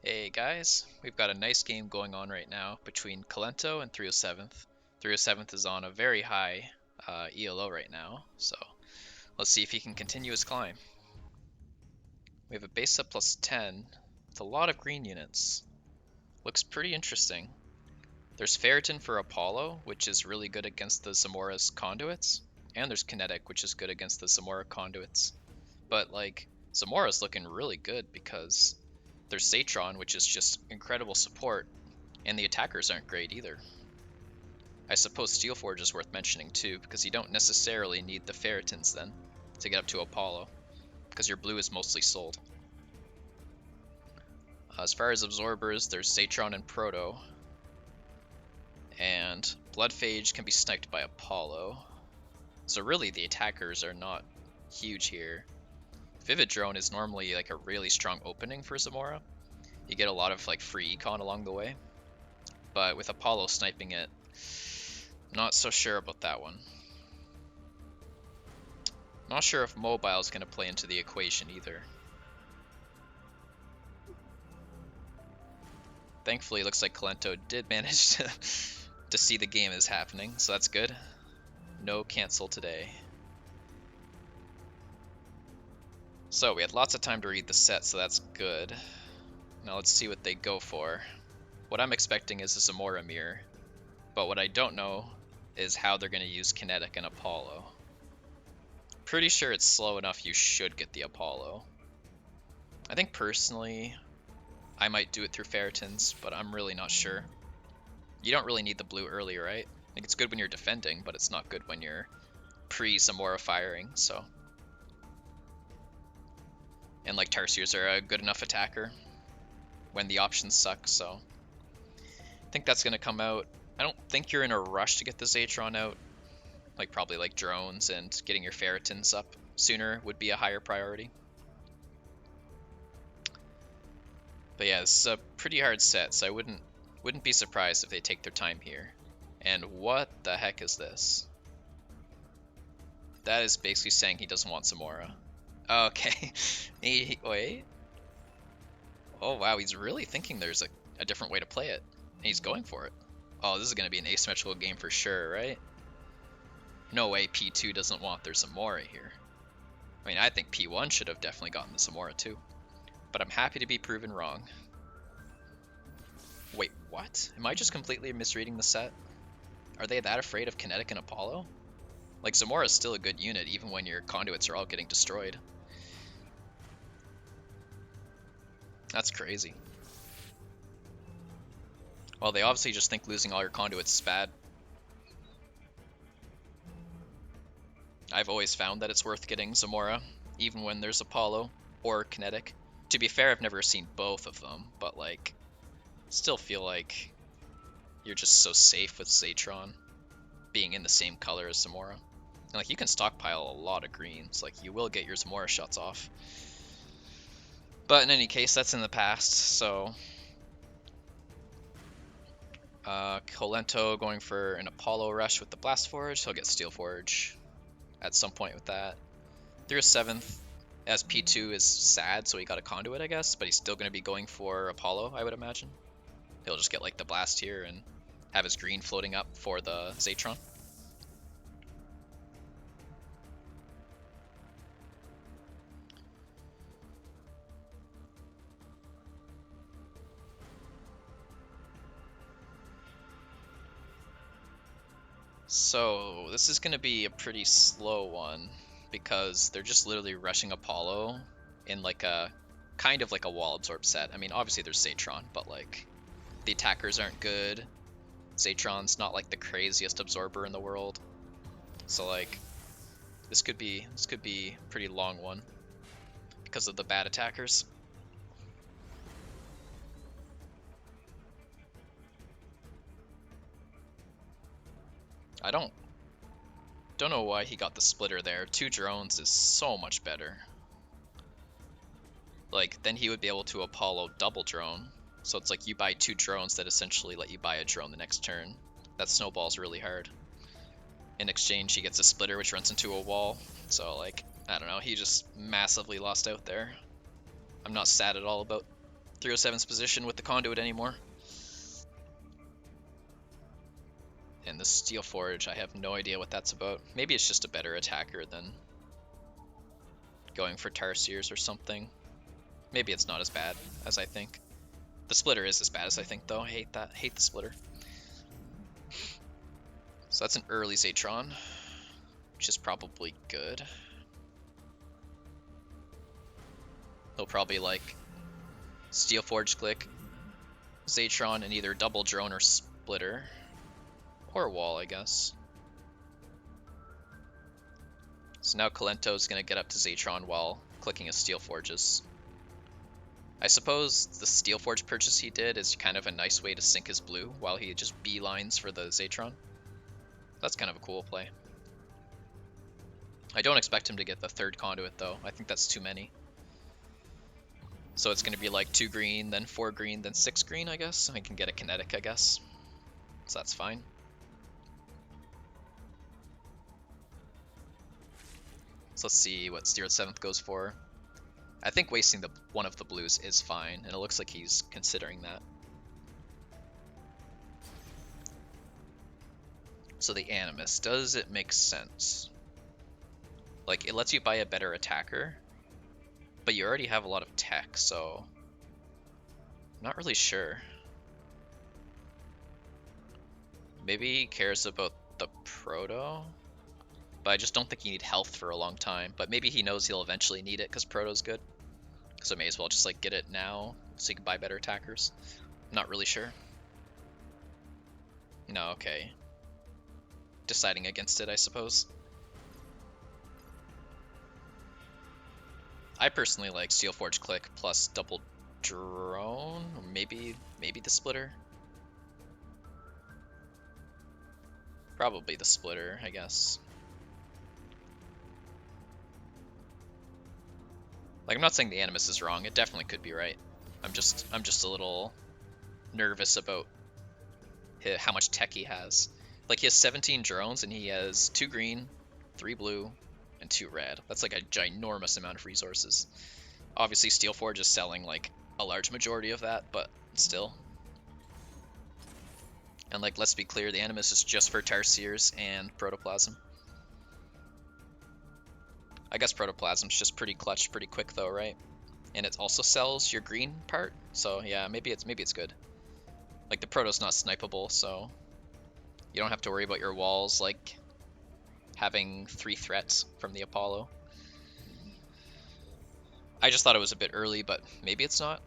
Hey guys, we've got a nice game going on right now between Kolento and 307th. 307th is on a very high ELO right now, so let's see if he can continue his climb. We have a base up plus 10 with a lot of green units. Looks pretty interesting. There's Ferritin for Apollo, which is really good against the Zemora's conduits, and there's Kinetic, which is good against the Zemora conduits. But like, Zemora's looking really good because there's Zatron, which is just incredible support, and the attackers aren't great either. I suppose Steelforge is worth mentioning too, because you don't necessarily need the Ferritins then to get up to Apollo, because your blue is mostly sold. As far as absorbers, there's Zatron and Proto, and Bloodphage can be sniped by Apollo. So really the attackers are not huge here. Vivid Drone is normally like a really strong opening for Zemora. You get a lot of like free econ along the way, but with Apollo sniping it, not so sure about that one. Not sure if mobile is going to play into the equation either. Thankfully, it looks like Kolento did manage to see the game is happening, so that's good. No cancel today. So we had lots of time to read the set, so that's good. Now let's see what they go for. What I'm expecting is a Zemora mirror, but what I don't know is how they're going to use Kinetic and Apollo. Pretty sure it's slow enough you should get the Apollo. I think personally, I might do it through Ferritins, but I'm really not sure. You don't really need the blue early, right? I think it's good when you're defending, but it's not good when you're pre-Zemora firing, so. And like Tarsiers are a good enough attacker when the options suck, so. I think that's going to come out. I don't think you're in a rush to get the Zatron out. Like probably like drones and getting your Ferritins up sooner would be a higher priority. But yeah, this is a pretty hard set, so I wouldn't be surprised if they take their time here. And what the heck is this? That is basically saying he doesn't want Zemora. Okay. Wait. Oh wow, he's really thinking there's a different way to play it. And he's going for it. Oh, this is going to be an asymmetrical game for sure, right? No way P2 doesn't want their Zemora here. I mean, I think P1 should have definitely gotten the Zemora too. But I'm happy to be proven wrong. Wait, what? Am I just completely misreading the set? Are they that afraid of Kinetic and Apollo? Like, Zemora is still a good unit, even when your conduits are all getting destroyed. That's crazy. Well, they obviously just think losing all your conduits is bad. I've always found that it's worth getting Zemora, even when there's Apollo or Kinetic. To be fair, I've never seen both of them, but like, still feel like you're just so safe with Zatron being in the same color as Zemora. And like, you can stockpile a lot of greens, like you will get your Zemora shots off. But in any case, that's in the past, so Kolento going for an Apollo rush with the Blast Forge. He'll get Steel Forge at some point with that. Through a 7th, as P2 is sad, so he got a Conduit, I guess, but he's still going to be going for Apollo, I would imagine. He'll just get like the Blast here and have his green floating up for the Zatron. So this is going to be a pretty slow one because they're just literally rushing Apollo in like a kind of like a wall absorb set. I mean, obviously there's Zatron, but like the attackers aren't good. Zatron's not like the craziest absorber in the world. So like this could be a pretty long one because of the bad attackers. I don't know why he got the splitter there. 2 drones is so much better. Like, then he would be able to Apollo double drone. So it's like you buy 2 drones that essentially let you buy a drone the next turn. That snowballs really hard. In exchange, he gets a splitter which runs into a wall. So like, I don't know, he just massively lost out there. I'm not sad at all about 307's position with the conduit anymore. And the Steel Forge, I have no idea what that's about. Maybe it's just a better attacker than going for Tarsiers or something. Maybe it's not as bad as I think. The Splitter is as bad as I think, though. I hate that. Hate the Splitter. So that's an early Zatron, which is probably good. He'll probably like Steel Forge click Zatron and either double drone or Splitter. Or wall, I guess. So now Kolento's gonna get up to Zatron while clicking his Steel Forges. I suppose the Steel Forge purchase he did is kind of a nice way to sink his blue while he just beelines for the Zatron. That's kind of a cool play. I don't expect him to get the third conduit though. I think that's too many. So it's gonna be like 2 green, then 4 green, then 6 green, I guess. I can get a kinetic, I guess. So that's fine. So let's see what Steered 7th goes for. I think wasting one of the blues is fine, and it looks like he's considering that. So the Animus, does it make sense? Like, it lets you buy a better attacker, but you already have a lot of tech, so I'm not really sure. Maybe he cares about the Proto? But I just don't think you need health for a long time. But maybe he knows he'll eventually need it because Proto's good. So I may as well just like get it now so you can buy better attackers. I'm not really sure. No, okay. Deciding against it, I suppose. I personally like Steel Forge click plus double drone, or maybe the Splitter. Probably the Splitter, I guess. Like, I'm not saying the Animus is wrong. It definitely could be right. I'm just a little nervous about how much tech he has. Like, he has 17 drones and he has 2 green, 3 blue, and 2 red. That's like a ginormous amount of resources. Obviously, Steel Forge is selling like a large majority of that, but still. And like, let's be clear, the Animus is just for Tarsiers and Protoplasm. I guess Protoplasm's just pretty clutch, pretty quick though, right? And it also sells your green part, so yeah, maybe it's good. Like, the Proto's not snipeable, so you don't have to worry about your walls like having 3 threats from the Apollo. I just thought it was a bit early, but maybe it's not.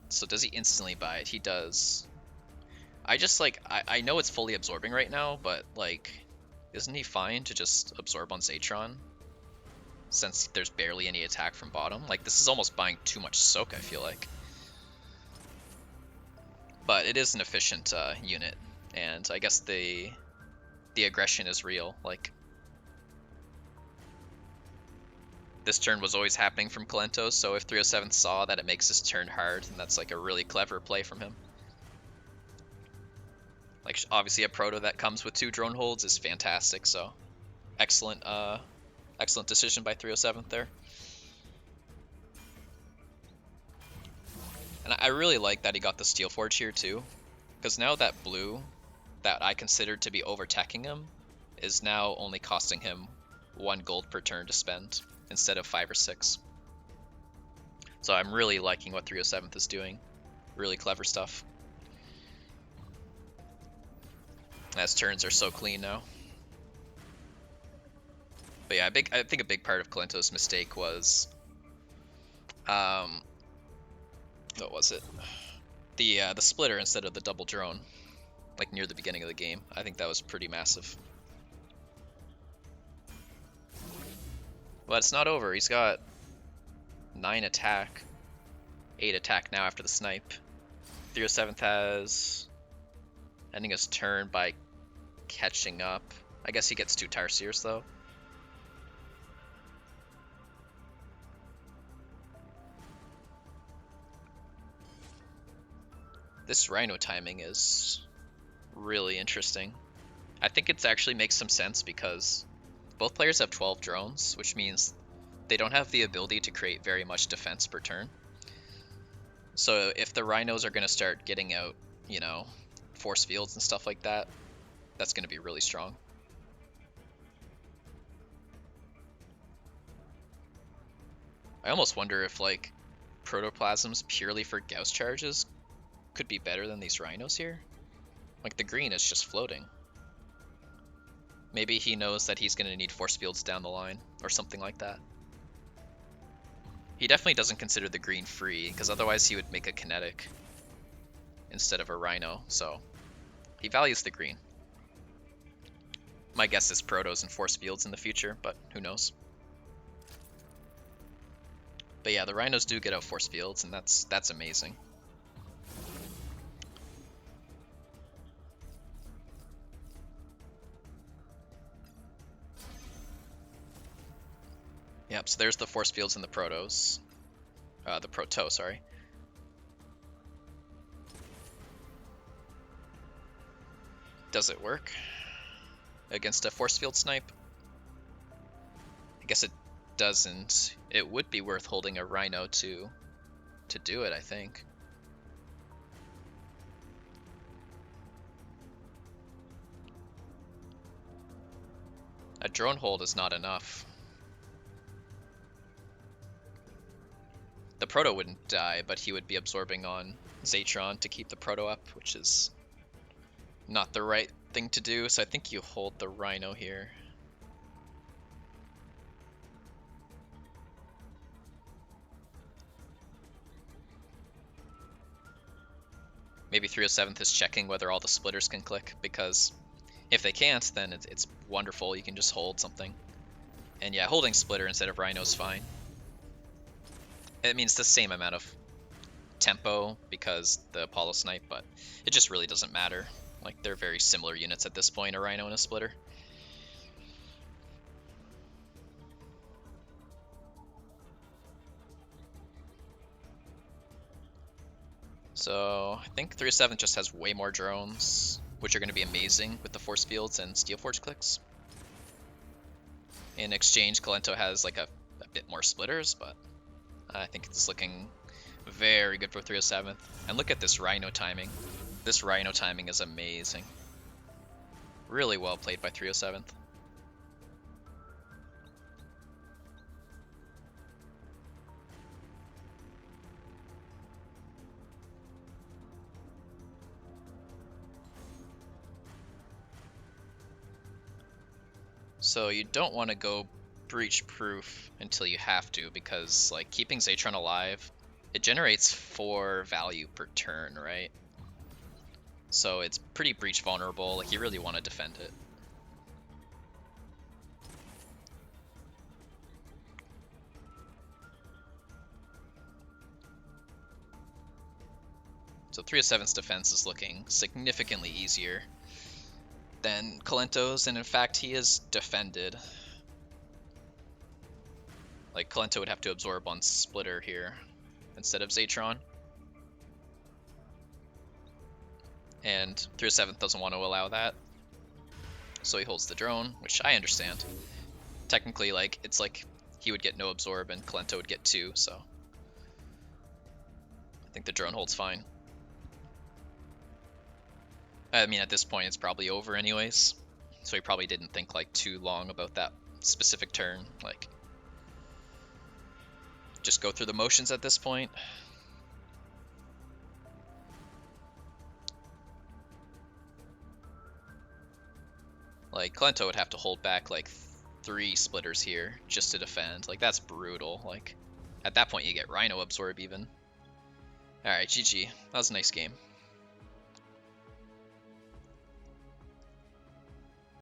So does he instantly buy it? He does. I just like, I know it's fully absorbing right now, but like, isn't he fine to just absorb on Zatron? Since there's barely any attack from bottom. Like, this is almost buying too much soak, I feel like. But it is an efficient unit, and I guess the aggression is real. Like, this turn was always happening from Kolento, so if 307 saw that it makes this turn hard, then that's like a really clever play from him. Like, obviously a Proto that comes with 2 drone holds is fantastic, so excellent excellent decision by 307 there. And I really like that he got the Steel Forge here too, because now that blue that I considered to be over-teching him is now only costing him 1 gold per turn to spend instead of 5 or 6. So I'm really liking what 307th is doing. Really clever stuff. As turns are so clean now. But yeah, I think a big part of Kolento's mistake was, what was it? The Splitter instead of the double drone, like near the beginning of the game. I think that was pretty massive. But it's not over. He's got 9 attack, 8 attack now after the snipe. 307th has ending his turn by catching up. I guess he gets 2 Tarsiers though. This Rhino timing is really interesting. I think it actually makes some sense because both players have 12 drones, which means they don't have the ability to create very much defense per turn. So if the Rhinos are going to start getting out, you know, force fields and stuff like that, that's going to be really strong. I almost wonder if, like, Protoplasms purely for Gauss charges could be better than these Rhinos here. Like, the green is just floating. Maybe he knows that he's going to need force fields down the line, or something like that. He definitely doesn't consider the green free, because otherwise he would make a kinetic instead of a Rhino, so he values the green. My guess is Protos and force fields in the future, but who knows. But yeah, the Rhinos do get out force fields, and that's amazing. Yep, so there's the force fields and the Protos. The Proto, sorry. Does it work against a force field snipe? I guess it doesn't. It would be worth holding a Rhino to do it, I think. A drone hold is not enough. The Proto wouldn't die, but he would be absorbing on Zatron to keep the Proto up, which is not the right thing to do, so I think you hold the Rhino here. Maybe 307th is checking whether all the splitters can click, because if they can't, then it's wonderful. You can just hold something. And yeah, holding splitter instead of Rhino is fine. It means the same amount of tempo because the Apollo snipe, but it just really doesn't matter. Like, they're very similar units at this point, a Rhino and a splitter. So I think 307 just has way more drones, which are going to be amazing with the force fields and steel forge clicks. In exchange, Kolento has like a bit more splitters, but I think it's looking very good for 307th. And look at this Rhino timing. This Rhino timing is amazing. Really well played by 307th. So you don't want to go breach proof until you have to, because like keeping Zatron alive, it generates 4 value per turn, right? So it's pretty breach vulnerable, like you really want to defend it. So 307's defense is looking significantly easier than Kolento's, and in fact he is defended. Like, Kolento would have to absorb on Splitter here instead of Zatron. And 307th doesn't want to allow that. So he holds the drone, which I understand. Technically, like, it's like he would get no absorb and Kolento would get 2, so I think the drone holds fine. I mean, at this point it's probably over anyways, so he probably didn't think like too long about that specific turn. Like, just go through the motions at this point. Like, Kolento would have to hold back like 3 splitters here just to defend. Like, that's brutal. Like, at that point you get Rhino absorb even. Alright, GG. That was a nice game.